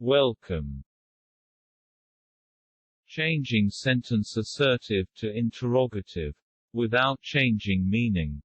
welcome. Changing sentence assertive to interrogative, without changing meaning.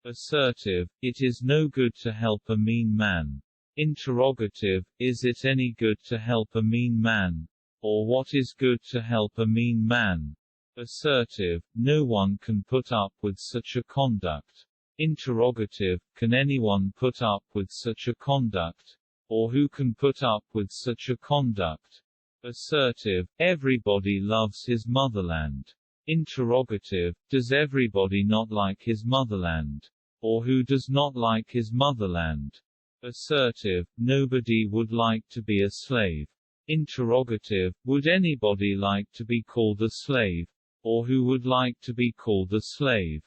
Assertive, it is no good to help a mean man. Interrogative, is it any good to help a mean man? Or what is good to help a mean man? Assertive, no one can put up with such a conduct. Interrogative, can anyone put up with such a conduct? Or who can put up with such a conduct? Assertive, everybody loves his motherland. Interrogative, does everybody not like his motherland? Or who does not like his motherland? Assertive, nobody would like to be a slave. Interrogative, would anybody like to be called a slave? Or who would like to be called a slave?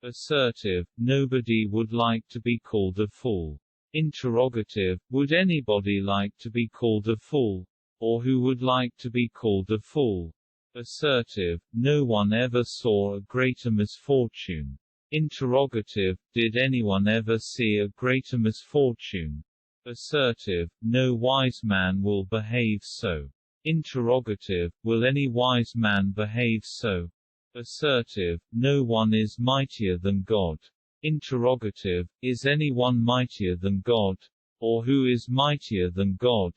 Assertive, nobody would like to be called a fool. Interrogative, would anybody like to be called a fool? Or who would like to be called a fool? Assertive, no one ever saw a greater misfortune. Interrogative, did anyone ever see a greater misfortune? Assertive, no wise man will behave so. Interrogative, will any wise man behave so? Assertive, no one is mightier than God. Interrogative, is anyone mightier than God? Or who is mightier than God?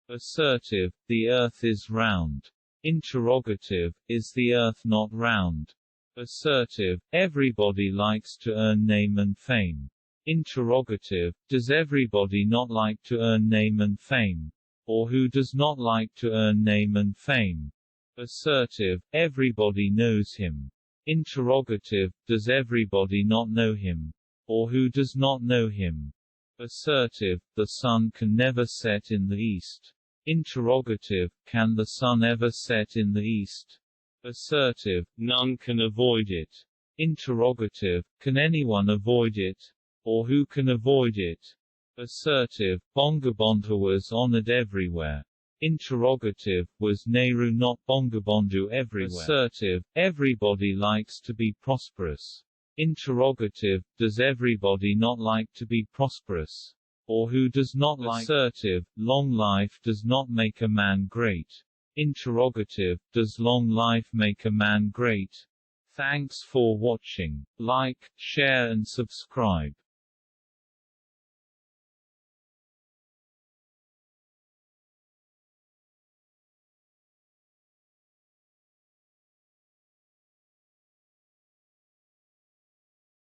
Assertive, the earth is round. Interrogative, is the earth not round? Assertive, everybody likes to earn name and fame. Interrogative, does everybody not like to earn name and fame? Or who does not like to earn name and fame? Assertive, everybody knows him. Interrogative, does everybody not know him? Or who does not know him? Assertive, the sun can never set in the east. Interrogative, can the sun ever set in the east? Assertive, none can avoid it. Interrogative, can anyone avoid it? Or who can avoid it? Assertive, Bangabandhu was honored everywhere. Interrogative, was Nehru not Bangabandhu everywhere? Assertive, everybody likes to be prosperous. Interrogative, does everybody not like to be prosperous? Or who does not like? Assertive, long life does not make a man great. Interrogative, does long life make a man great? Thanks for watching. Like, share and subscribe.